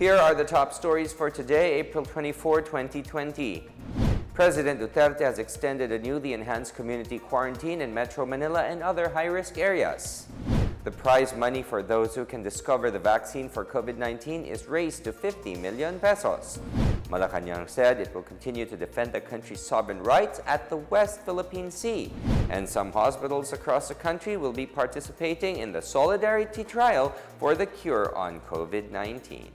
Here are the top stories for today, April 24, 2020. President Duterte has extended a newly enhanced community quarantine in Metro Manila and other high-risk areas. The prize money for those who can discover the vaccine for COVID-19 is raised to 50 million pesos. Malacanang said it will continue to defend the country's sovereign rights at the West Philippine Sea. And some hospitals across the country will be participating in the Solidarity Trial for the cure on COVID-19.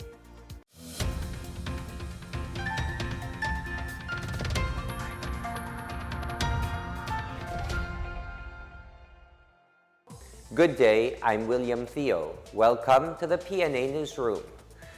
Good day, I'm William Theo. Welcome to the PNA Newsroom.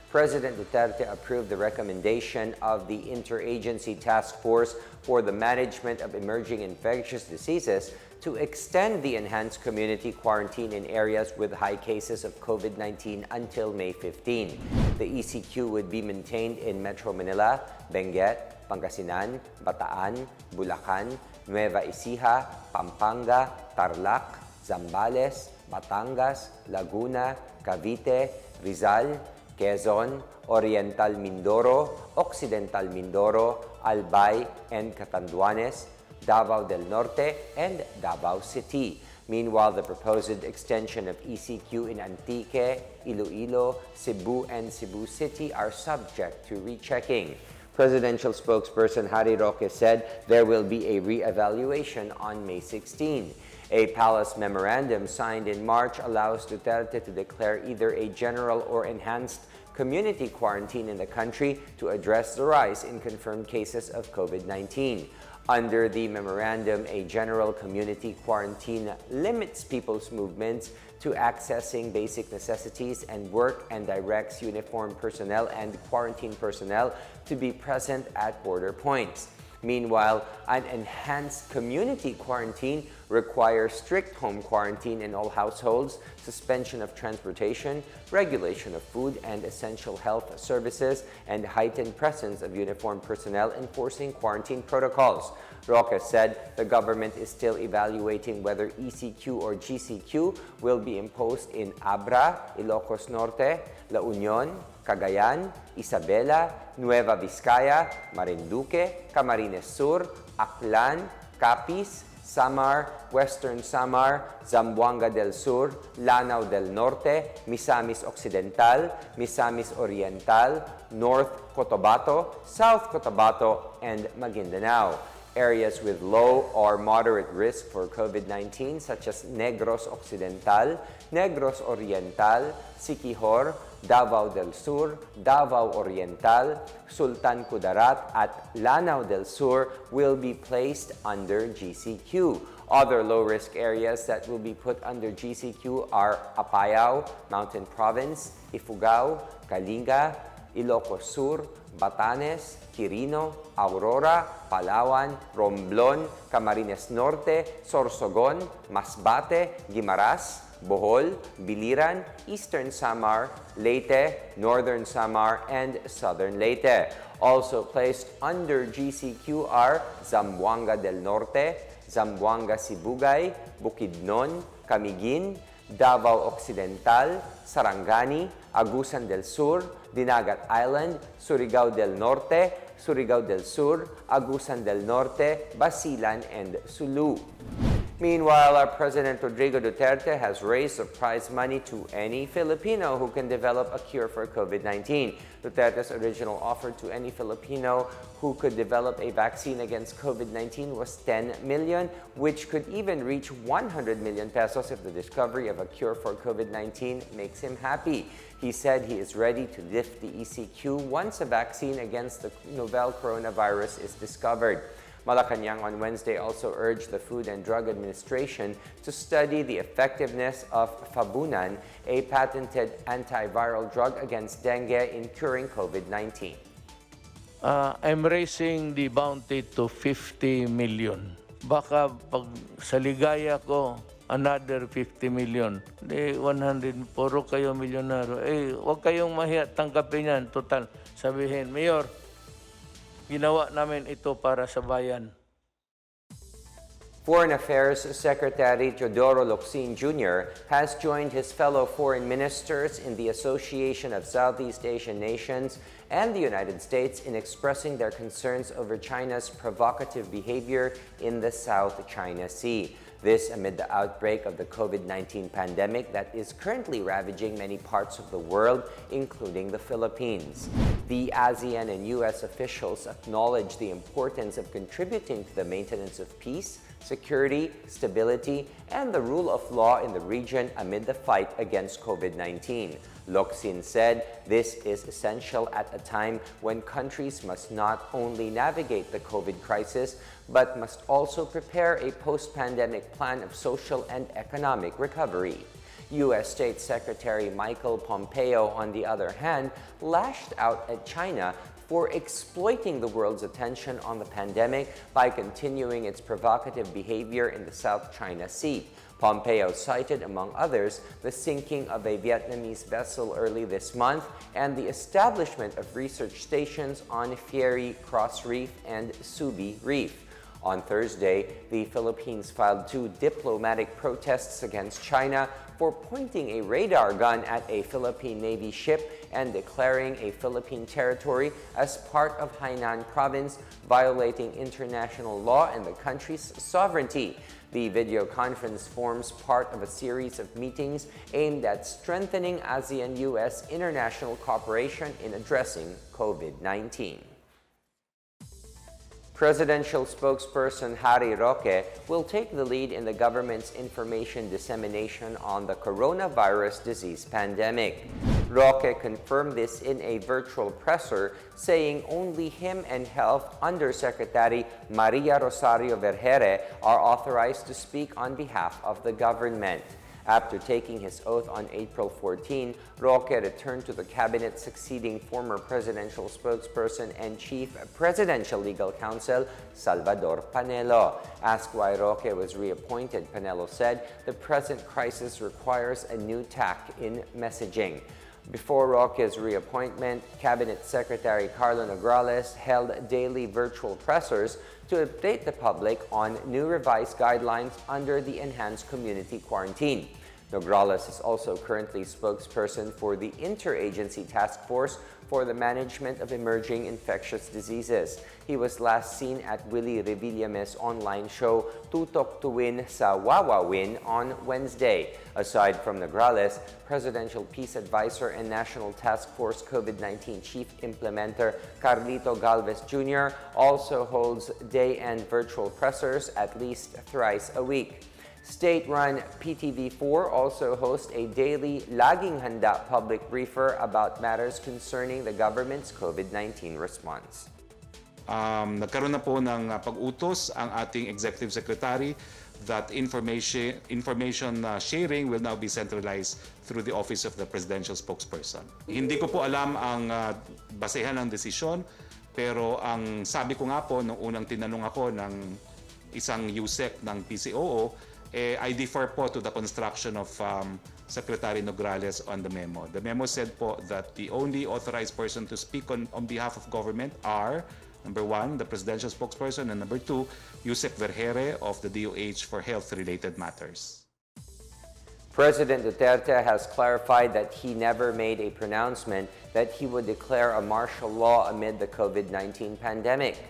President Duterte approved the recommendation of the Interagency Task Force for the Management of Emerging Infectious Diseases to extend the enhanced community quarantine in areas with high cases of COVID-19 until May 15. The ECQ would be maintained in Metro Manila, Benguet, Pangasinan, Bataan, Bulacan, Nueva Ecija, Pampanga, Tarlac, Zambales, Batangas, Laguna, Cavite, Rizal, Quezon, Oriental Mindoro, Occidental Mindoro, Albay, and Catanduanes, Davao del Norte, and Davao City. Meanwhile, the proposed extension of ECQ in Antique, Iloilo, Cebu, and Cebu City are subject to rechecking. Presidential spokesperson Harry Roque said there will be a re-evaluation on May 16. A palace memorandum signed in March allows Duterte to declare either a general or enhanced community quarantine in the country to address the rise in confirmed cases of COVID-19. Under the memorandum, a general community quarantine limits people's movements to accessing basic necessities and work and directs uniformed personnel and quarantine personnel to be present at border points. Meanwhile, an enhanced community quarantine requires strict home quarantine in all households, suspension of transportation, regulation of food and essential health services, and heightened presence of uniformed personnel enforcing quarantine protocols. Roque said the government is still evaluating whether ECQ or GCQ will be imposed in Abra, Ilocos Norte, La Union, Cagayan, Isabela, Nueva Vizcaya, Marinduque, Camarines Sur, Aklan, Capiz, Samar, Western Samar, Zamboanga del Sur, Lanao del Norte, Misamis Occidental, Misamis Oriental, North Cotabato, South Cotabato, and Maguindanao. Areas with low or moderate risk for COVID-19 such as Negros Occidental, Negros Oriental, Siquijor, Davao del Sur, Davao Oriental, Sultan Kudarat at Lanao del Sur will be placed under GCQ. Other low-risk areas that will be put under GCQ are Apayao, Mountain Province, Ifugao, Kalinga, Ilocos Sur, Batanes, Quirino, Aurora, Palawan, Romblon, Camarines Norte, Sorsogon, Masbate, Guimaras, Bohol, Biliran, Eastern Samar, Leyte, Northern Samar, and Southern Leyte. Also placed under GCQ are Zamboanga del Norte, Zamboanga Sibugay, Bukidnon, Camiguin, Davao Occidental, Sarangani, Agusan del Sur, Dinagat Island, Surigao del Norte, Surigao del Sur, Agusan del Norte, Basilan, and Sulu. Meanwhile, our President Rodrigo Duterte has raised the prize money to any Filipino who can develop a cure for COVID-19. Duterte's original offer to any Filipino who could develop a vaccine against COVID-19 was 10 million, which could even reach 100 million pesos if the discovery of a cure for COVID-19 makes him happy. He said he is ready to lift the ECQ once a vaccine against the novel coronavirus is discovered. Malacanang on Wednesday also urged the Food and Drug Administration to study the effectiveness of Fabunan, a patented antiviral drug against dengue in curing COVID-19. I'm raising the bounty to 50 million. Baka pag sa ligaya ko, another 50 million. Di 100, puro kayo milyonaryo. Huwag kayong mahiya, tanggapin yan. Total, sabihin, Mayor, ginawa namin ito para sa bayan. Foreign Affairs Secretary Teodoro Locsin Jr. has joined his fellow foreign ministers in the Association of Southeast Asian Nations and the United States in expressing their concerns over China's provocative behavior in the South China Sea. This amid the outbreak of the COVID-19 pandemic that is currently ravaging many parts of the world, including the Philippines. The ASEAN and US officials acknowledge the importance of contributing to the maintenance of peace, security, stability, and the rule of law in the region amid the fight against COVID-19. Locsin said this is essential at a time when countries must not only navigate the COVID crisis, but must also prepare a post-pandemic plan of social and economic recovery. U.S. State Secretary Michael Pompeo, on the other hand, lashed out at China for exploiting the world's attention on the pandemic by continuing its provocative behavior in the South China Sea. Pompeo cited, among others, the sinking of a Vietnamese vessel early this month and the establishment of research stations on Fiery Cross Reef and Subi Reef. On Thursday, the Philippines filed 2 diplomatic protests against China for pointing a radar gun at a Philippine Navy ship and declaring a Philippine territory as part of Hainan province, violating international law and the country's sovereignty. The video conference forms part of a series of meetings aimed at strengthening ASEAN-US international cooperation in addressing COVID-19. Presidential spokesperson Harry Roque will take the lead in the government's information dissemination on the coronavirus disease pandemic. Roque confirmed this in a virtual presser, saying only him and Health Undersecretary Maria Rosario Vergere are authorized to speak on behalf of the government. After taking his oath on April 14, Roque returned to the cabinet, succeeding former presidential spokesperson and chief presidential legal counsel Salvador Panelo. Asked why Roque was reappointed, Panelo said the present crisis requires a new tack in messaging. Before Roque's reappointment, Cabinet Secretary Carlo Nograles held daily virtual pressers to update the public on new revised guidelines under the enhanced community quarantine. Nograles is also currently spokesperson for the Interagency Task Force for the Management of Emerging Infectious Diseases. He was last seen at Willie Revillame's online show Tutok to Win sa Wawa Win on Wednesday. Aside from Nograles, Presidential Peace Advisor and National Task Force COVID-19 Chief Implementer Carlito Galvez Jr. also holds day and virtual pressers at least thrice a week. State-run PTV4 also hosts a daily Laging Handa public briefer about matters concerning the government's COVID-19 response. Nagkaroon na po ng pag-utos ang ating Executive Secretary that information sharing will now be centralized through the Office of the Presidential Spokesperson. Hindi ko po alam ang basehan ng desisyon, pero ang sabi ko nga po nung unang tinanong ako ng isang USEC ng PCOO, I defer po to the construction of Secretary Nograles on the memo. The memo said po that the only authorized person to speak on behalf of government are, number 1, the presidential spokesperson, and number 2, Yusek Vergere of the DOH for health-related matters. President Duterte has clarified that he never made a pronouncement that he would declare a martial law amid the COVID-19 pandemic.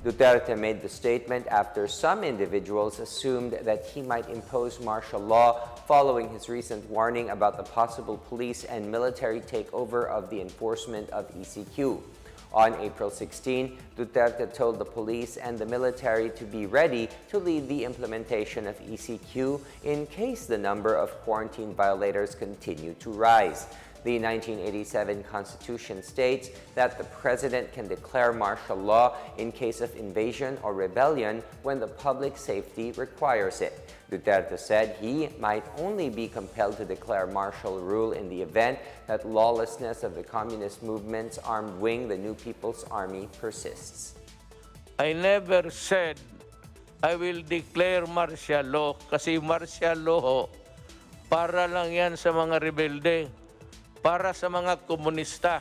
Duterte made the statement after some individuals assumed that he might impose martial law following his recent warning about the possible police and military takeover of the enforcement of ECQ. On April 16, Duterte told the police and the military to be ready to lead the implementation of ECQ in case the number of quarantine violators continue to rise. The 1987 Constitution states that the President can declare martial law in case of invasion or rebellion when the public safety requires it. Duterte said he might only be compelled to declare martial rule in the event that lawlessness of the communist movement's armed wing, the New People's Army, persists. I never said I will declare martial law kasi martial law para lang yan sa mga rebelde, para sa mga komunista.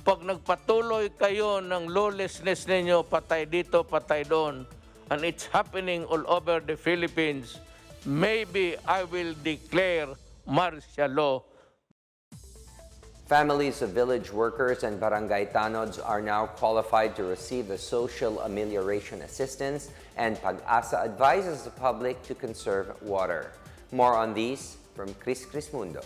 Pag nagpatuloy kayo ng lawlessness ninyo, patay dito, patay doon, and it's happening all over the Philippines, maybe I will declare martial law. Families of village workers and barangay TANODS are now qualified to receive the social amelioration assistance, and PAGASA advises the public to conserve water. More on these from Chris Mundo.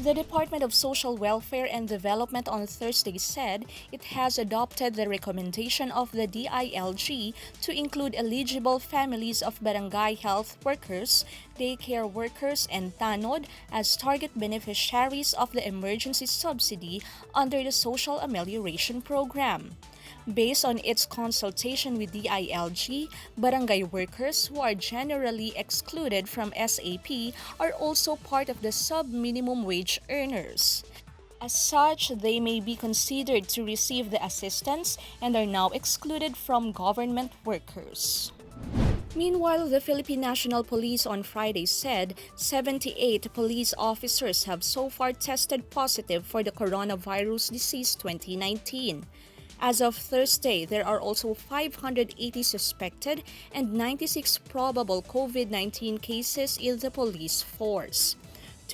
The Department of Social Welfare and Development on Thursday said it has adopted the recommendation of the DILG to include eligible families of barangay health workers, daycare workers, and TANOD as target beneficiaries of the emergency subsidy under the Social Amelioration Program. Based on its consultation with DILG, barangay workers who are generally excluded from SAP are also part of the sub-minimum wage earners. As such, they may be considered to receive the assistance and are now excluded from government workers. Meanwhile, the Philippine National Police on Friday said 78 police officers have so far tested positive for the coronavirus disease 2019. As of Thursday, there are also 580 suspected and 96 probable COVID-19 cases in the police force.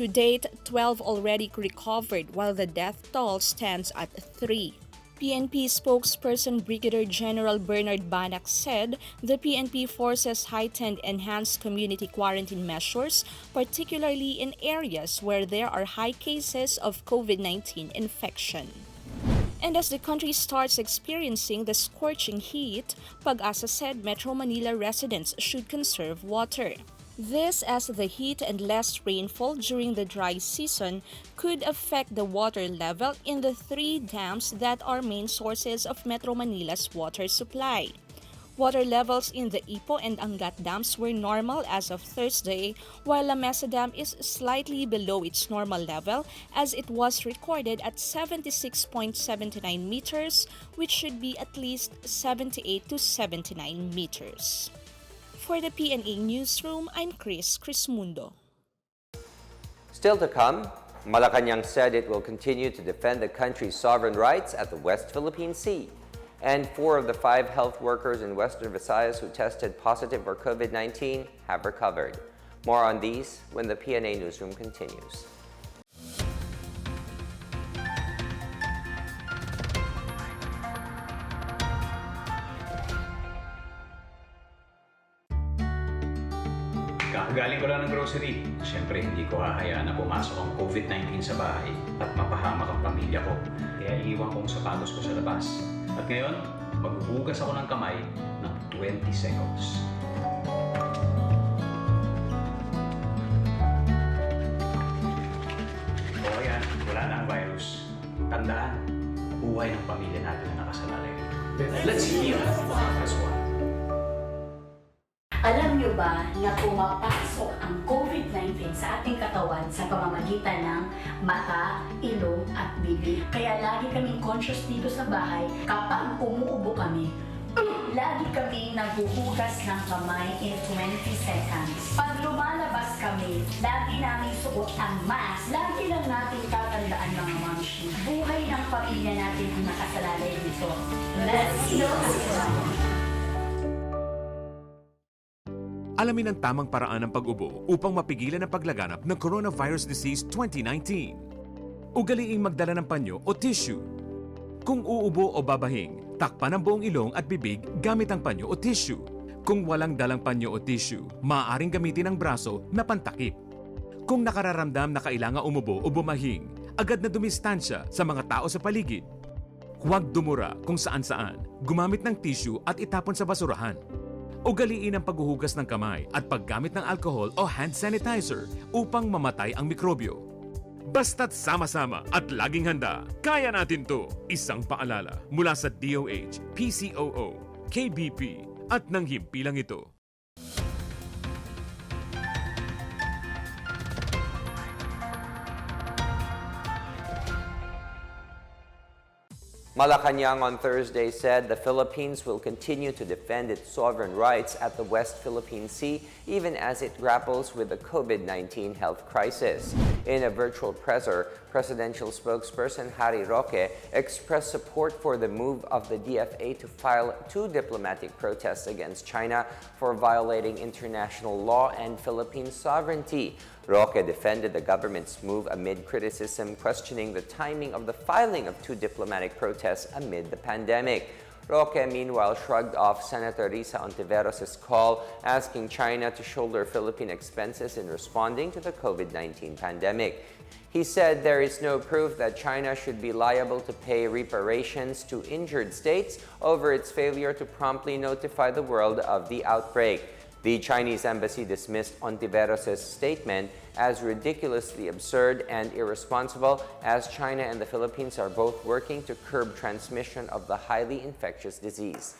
To date, 12 already recovered, while the death toll stands at 3. PNP spokesperson Brigadier General Bernard Banac said the PNP forces heightened enhanced community quarantine measures, particularly in areas where there are high cases of COVID-19 infection. And as the country starts experiencing the scorching heat, PAGASA said Metro Manila residents should conserve water. This as the heat and less rainfall during the dry season could affect the water level in the 3 dams that are main sources of Metro Manila's water supply. Water levels in the Ipo and Angat dams were normal as of Thursday, while La Mesa Dam is slightly below its normal level as it was recorded at 76.79 meters, which should be at least 78 to 79 meters. For the PNA Newsroom, I'm Chris Mundo. Still to come, Malacanang said it will continue to defend the country's sovereign rights at the West Philippine Sea. And 4 of the 5 health workers in Western Visayas who tested positive for COVID-19 have recovered. More on these when the PNA Newsroom continues. Kakagaling ko lang ng grocery. Siyempre, hindi ko hahayaan na pumasok ang COVID-19 sa bahay at mapahamak ang pamilya ko. Kaya iiwan ko ang sapatos ko sa labas. At ngayon, maghuhugas ako ng kamay ng 20 seconds. O ayan, wala na ang virus. Tandaan, buhay ng pamilya natin na nakasalalay. Let's heal as one. Alam niyo ba na pumapasok ang COVID-19 sa ating katawan sa pamamagitan ng mata, ilong at bibig? Kaya lagi kaming conscious dito sa bahay kapag umuubo kami. Lagi kaming naghuhugas ng kamay in 20 seconds. Pag lumalabas kami, lagi namin suot ang mask. Lagi lang natin tatandaan mga mamshi. Buhay ng pamilya natin ang nakasalalay dito. Let's heal as one. Alamin ang tamang paraan ng pag-ubo upang mapigilan ang paglaganap ng coronavirus disease 2019. Ugaliing magdala ng panyo o tissue. Kung uubo o babahing, takpan ang buong ilong at bibig gamit ang panyo o tissue. Kung walang dalang panyo o tissue, maaaring gamitin ang braso na pantakip. Kung nakararamdam na kailangan umubo o bumahing, agad na dumistansya sa mga tao sa paligid. Huwag dumura kung saan-saan, gumamit ng tissue at itapon sa basurahan. Ugaliin ang paghuhugas ng kamay at paggamit ng alcohol o hand sanitizer upang mamatay ang mikrobyo. Basta't sama-sama at laging handa, kaya natin to! Isang paalala mula sa DOH, PCOO, KBP at ng himpilang ito. Malacanang on Thursday said the Philippines will continue to defend its sovereign rights at the West Philippine Sea even as it grapples with the COVID-19 health crisis. In a virtual presser, Presidential spokesperson Harry Roque expressed support for the move of the DFA to file 2 diplomatic protests against China for violating international law and Philippine sovereignty. Roque defended the government's move amid criticism questioning the timing of the filing of 2 diplomatic protests amid the pandemic. Roque, meanwhile, shrugged off Senator Risa Ontiveros' call asking China to shoulder Philippine expenses in responding to the COVID-19 pandemic. He said there is no proof that China should be liable to pay reparations to injured states over its failure to promptly notify the world of the outbreak. The Chinese embassy dismissed Ontiveros' statement as ridiculously absurd and irresponsible, as China and the Philippines are both working to curb transmission of the highly infectious disease.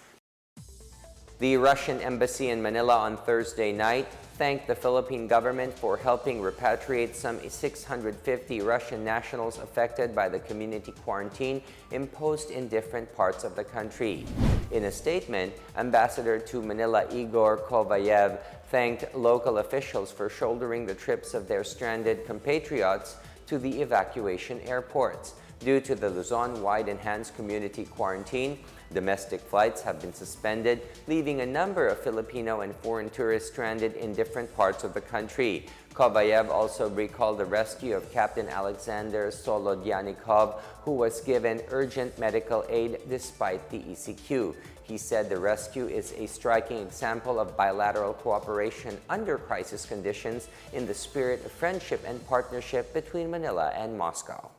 The Russian embassy in Manila on Thursday night thanked the Philippine government for helping repatriate some 650 Russian nationals affected by the community quarantine imposed in different parts of the country. In a statement, Ambassador to Manila Igor Kovayev thanked local officials for shouldering the trips of their stranded compatriots to the evacuation airports. Due to the Luzon-wide enhanced community quarantine, domestic flights have been suspended, leaving a number of Filipino and foreign tourists stranded in different parts of the country. Kovayev also recalled the rescue of Captain Alexander Solodyanikov, who was given urgent medical aid despite the ECQ. He said the rescue is a striking example of bilateral cooperation under crisis conditions in the spirit of friendship and partnership between Manila and Moscow.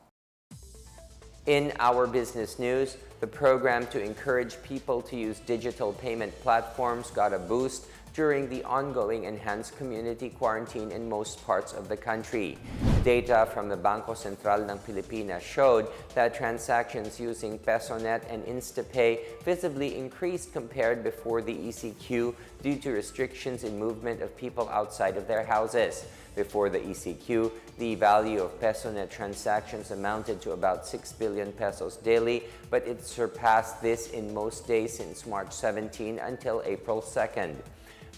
In our business news, the program to encourage people to use digital payment platforms got a boost during the ongoing enhanced community quarantine in most parts of the country. Data from the Bangko Sentral ng Pilipinas showed that transactions using PesoNet and InstaPay visibly increased compared before the ECQ due to restrictions in movement of people outside of their houses. Before the ECQ, the value of PesoNet transactions amounted to about 6 billion pesos daily, but it surpassed this in most days since March 17 until April 2nd.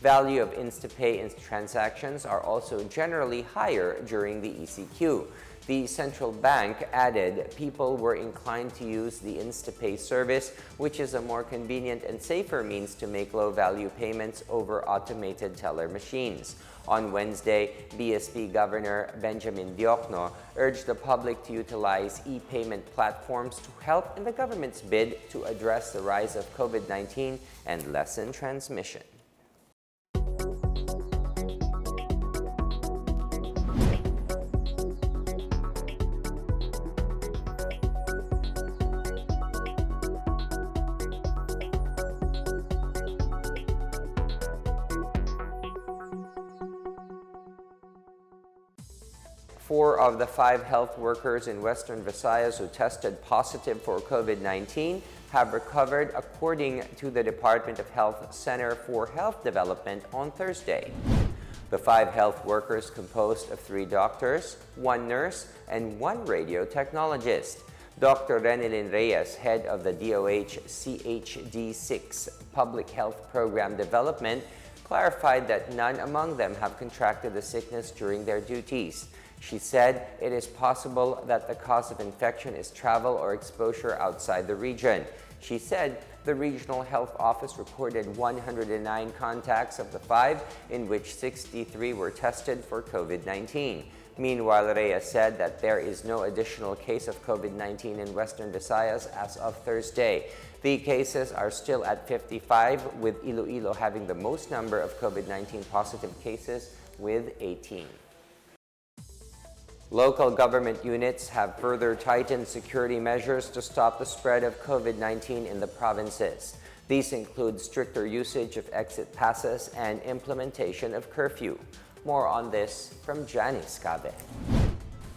Value of InstaPay transactions are also generally higher during the ECQ. The central bank added people were inclined to use the InstaPay service, which is a more convenient and safer means to make low-value payments over automated teller machines. On Wednesday, BSP Governor Benjamin Diokno urged the public to utilize e-payment platforms to help in the government's bid to address the rise of COVID-19 and lessen transmission. Four of the 5 health workers in Western Visayas who tested positive for COVID-19 have recovered, according to the Department of Health Center for Health Development on Thursday. The 5 health workers composed of 3 doctors, 1 nurse, and 1 radio technologist. Dr. Renilyn Reyes, head of the DOH CHD6 Public Health Program Development, clarified that none among them have contracted the sickness during their duties. She said it is possible that the cause of infection is travel or exposure outside the region. She said the regional health office recorded 109 contacts of the 5, in which 63 were tested for COVID-19. Meanwhile, Reyes said that there is no additional case of COVID-19 in Western Visayas as of Thursday. The cases are still at 55, with Iloilo having the most number of COVID-19 positive cases with 18. Local government units have further tightened security measures to stop the spread of COVID-19 in the provinces. These include stricter usage of exit passes and implementation of curfew. More on this from Janice Cabe.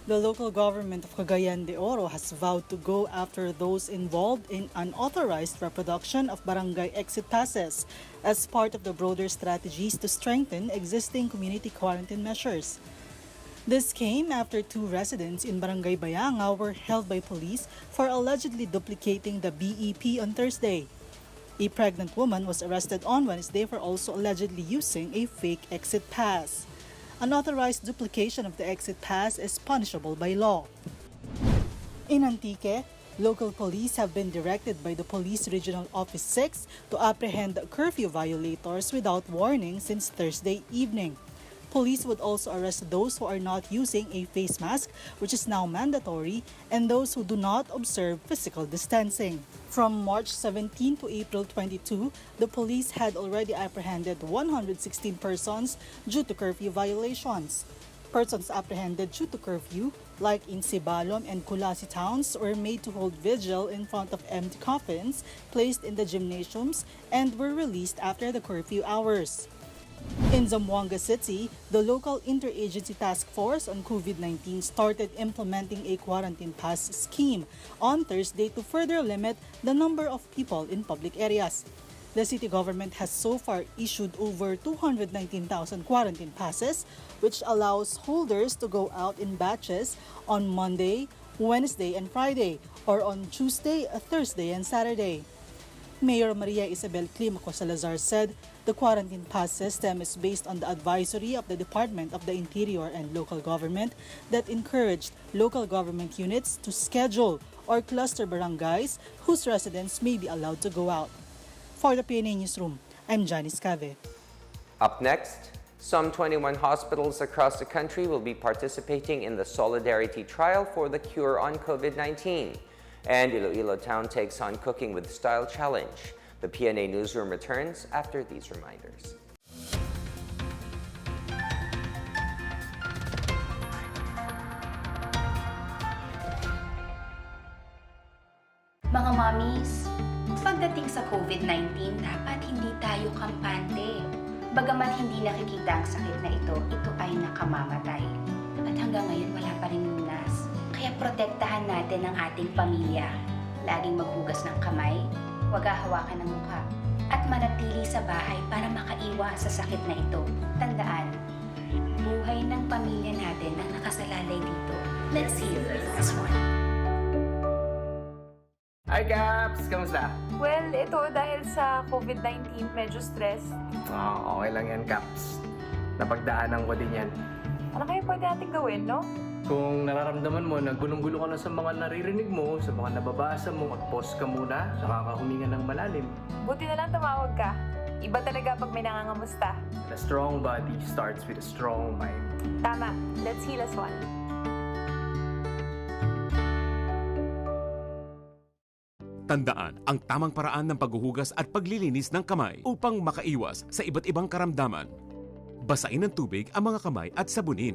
The local government of Cagayan de Oro has vowed to go after those involved in unauthorized reproduction of barangay exit passes as part of the broader strategies to strengthen existing community quarantine measures. This came after 2 residents in Barangay Bayanga were held by police for allegedly duplicating the BEP on Thursday. A pregnant woman was arrested on Wednesday for also allegedly using a fake exit pass. Unauthorized duplication of the exit pass is punishable by law. In Antique, local police have been directed by the Police Regional Office 6 to apprehend curfew violators without warning since Thursday evening. Police would also arrest those who are not using a face mask, which is now mandatory, and those who do not observe physical distancing. From March 17 to April 22, the police had already apprehended 116 persons due to curfew violations. Persons apprehended due to curfew, like in Sibalom and Kulasi towns, were made to hold vigil in front of empty coffins placed in the gymnasiums and were released after the curfew hours. In Zamboanga City, the local interagency task force on COVID-19 started implementing a quarantine pass scheme on Thursday to further limit the number of people in public areas. The city government has so far issued over 219,000 quarantine passes, which allows holders to go out in batches on Monday, Wednesday, and Friday, or on Tuesday, Thursday, and Saturday. Mayor Maria Isabel Climaco Salazar said the quarantine pass system is based on the advisory of the Department of the Interior and Local Government that encouraged local government units to schedule or cluster barangays whose residents may be allowed to go out. For the PNA Newsroom, I'm Janice Cave. Up next, some 21 hospitals across the country will be participating in the Solidarity Trial for the Cure on COVID-19. And Iloilo Town takes on Cooking with Style Challenge. The PNA Newsroom returns after these reminders. Mga mommies, pagdating sa COVID-19, dapat hindi tayo kampante. Bagamat hindi nakikita ang sakit na ito ay nakamamatay. At hanggang ngayon wala pa rin lunas. Kaya protektahan natin ang ating pamilya. Laging maghugas ng kamay, huwag hahawakan ng mukha, at manatili sa bahay para makaiwas sa sakit na ito. Tandaan, buhay ng pamilya natin ang nakasalalay dito. Let's hear this one. Hi, Caps! Kamusta? Well, ito dahil sa COVID-19, medyo stress. Okay lang yan, Caps. Napagdaanan ko din yan. Ano kaya pwede natin gawin, no? Kung nararamdaman mo na gulong-gulo ka na sa mga naririnig mo, sa mga nababasa mo, mag-pause ka muna, nakakahuminga ng malalim. Buti na lang tumawag ka. Iba talaga pag may nangangamusta. A strong body starts with a strong mind. Tama. Let's heal as one. Tandaan ang tamang paraan ng paghuhugas at paglilinis ng kamay upang makaiwas sa iba't ibang karamdaman. Basain ng tubig ang mga kamay at sabunin.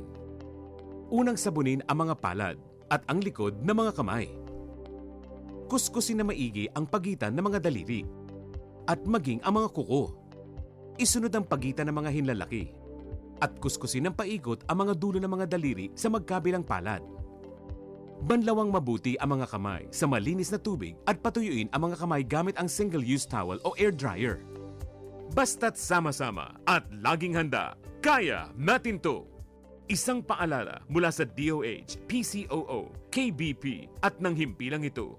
Unang sabunin ang mga palad at ang likod ng mga kamay. Kuskusin na maigi ang pagitan ng mga daliri at maging ang mga kuko. Isunod ang pagitan ng mga hinlalaki at kuskusin ng paikot ang mga dulo ng mga daliri sa magkabilang palad. Banlawang mabuti ang mga kamay sa malinis na tubig at patuyuin ang mga kamay gamit ang single-use towel o air dryer. Basta't sama-sama at laging handa, kaya natin to! Isang paalala mula sa DOH, PCOO, KBP at ng himpilang ito.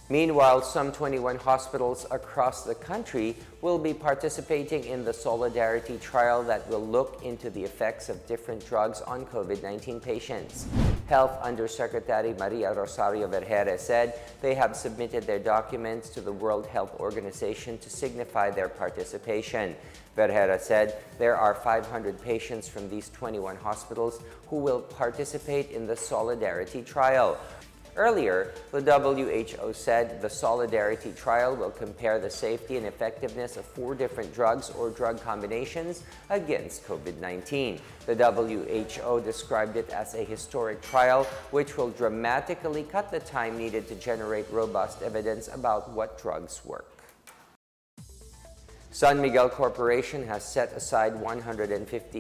Meanwhile, some 21 hospitals across the country will be participating in the Solidarity Trial that will look into the effects of different drugs on COVID-19 patients. Health Undersecretary Maria Rosario Vergere said they have submitted their documents to the World Health Organization to signify their participation. Vergere said there are 500 patients from these 21 hospitals who will participate in the Solidarity Trial. Earlier, the WHO said the Solidarity Trial will compare the safety and effectiveness of 4 different drugs or drug combinations against COVID-19. The WHO described it as a historic trial which will dramatically cut the time needed to generate robust evidence about what drugs work. San Miguel Corporation has set aside 150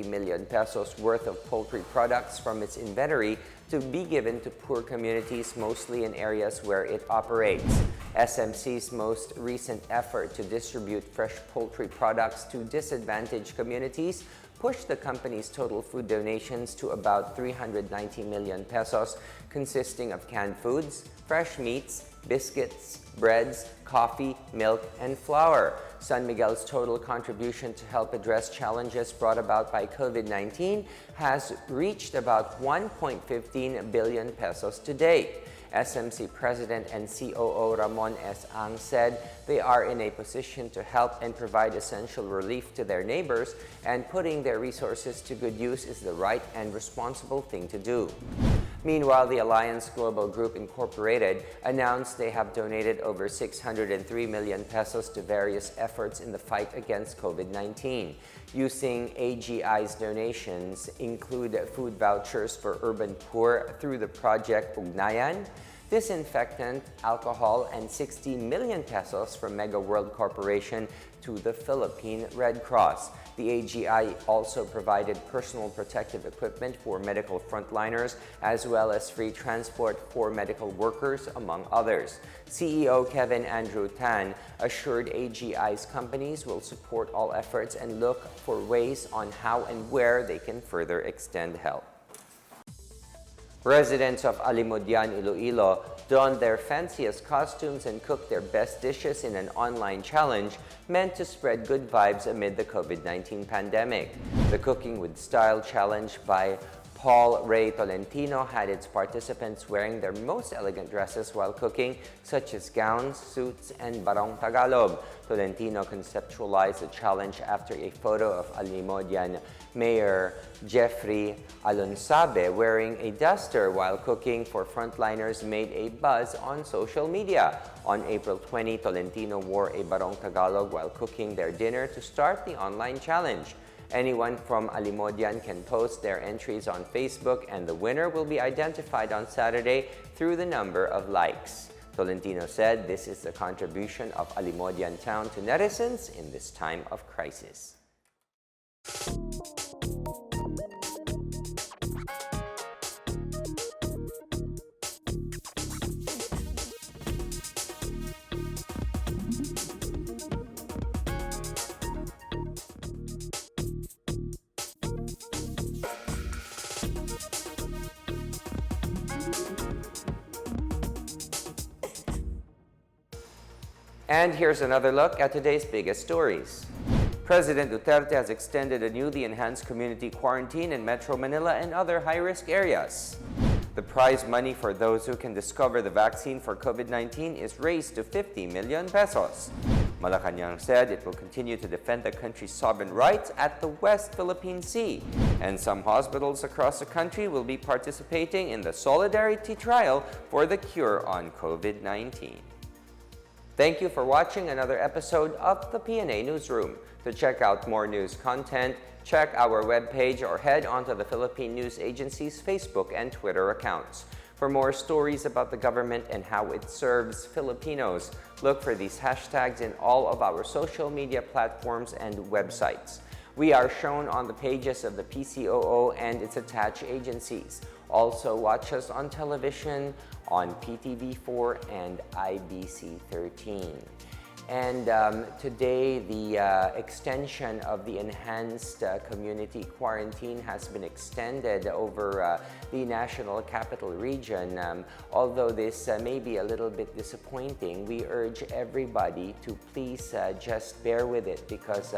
million pesos worth of poultry products from its inventory to be given to poor communities, mostly in areas where it operates. SMC's most recent effort to distribute fresh poultry products to disadvantaged communities pushed the company's total food donations to about 390 million pesos, consisting of canned foods, fresh meats, biscuits, breads, coffee, milk, and flour. San Miguel's total contribution to help address challenges brought about by COVID-19 has reached about 1.15 billion pesos to date. SMC President and COO Ramon S. Ang said they are in a position to help and provide essential relief to their neighbors, and putting their resources to good use is the right and responsible thing to do. Meanwhile, the Alliance Global Group Incorporated announced they have donated over 603 million pesos to various efforts in the fight against COVID-19. Using AGI's donations include food vouchers for urban poor through the project Ugnayan, disinfectant, alcohol, and 60 million pesos from Mega World Corporation to the Philippine Red Cross. The AGI also provided personal protective equipment for medical frontliners, as well as free transport for medical workers, among others. CEO Kevin Andrew Tan assured AGI's companies will support all efforts and look for ways on how and where they can further extend help. Residents of Alimodian, Iloilo donned their fanciest costumes and cooked their best dishes in an online challenge meant to spread good vibes amid the COVID-19 pandemic. The Cooking with Style challenge by Paul Ray Tolentino had its participants wearing their most elegant dresses while cooking, such as gowns, suits, and barong Tagalog. Tolentino conceptualized the challenge after a photo of Alimodian Mayor Jeffrey Alonsabe wearing a duster while cooking for frontliners made a buzz on social media. On April 20, Tolentino wore a barong Tagalog while cooking their dinner to start the online challenge. Anyone from Alimodian can post their entries on Facebook, and the winner will be identified on Saturday through the number of likes. Tolentino said this is the contribution of Alimodian town to netizens in this time of crisis. And here's another look at today's biggest stories. President Duterte has extended a newly enhanced community quarantine in Metro Manila and other high-risk areas. The prize money for those who can discover the vaccine for COVID-19 is raised to 50 million pesos. Malacanang said it will continue to defend the country's sovereign rights at the West Philippine Sea. And some hospitals across the country will be participating in the Solidarity Trial for the cure on COVID-19. Thank you for watching another episode of the PNA Newsroom. To check out more news content, check our webpage or head onto the Philippine News Agency's Facebook and Twitter accounts. For more stories about the government and how it serves Filipinos, look for these hashtags in all of our social media platforms and websites. We are shown on the pages of the PCOO and its attached agencies. Also, watch us on television on PTV4 and IBC 13. And today, the extension of the enhanced community quarantine has been extended over the National Capital Region. Although this may be a little bit disappointing, we urge everybody to please just bear with it, because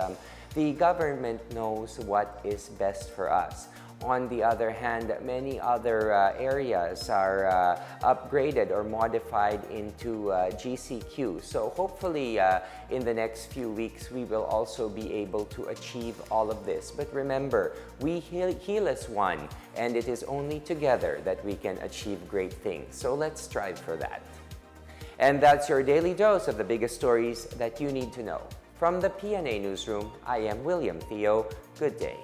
the government knows what is best for us. On the other hand, many other areas are upgraded or modified into GCQ. So hopefully in the next few weeks, we will also be able to achieve all of this. But remember, we heal as one, and it is only together that we can achieve great things. So let's strive for that. And that's your daily dose of the biggest stories that you need to know. From the PNA Newsroom, I am William Theo. Good day.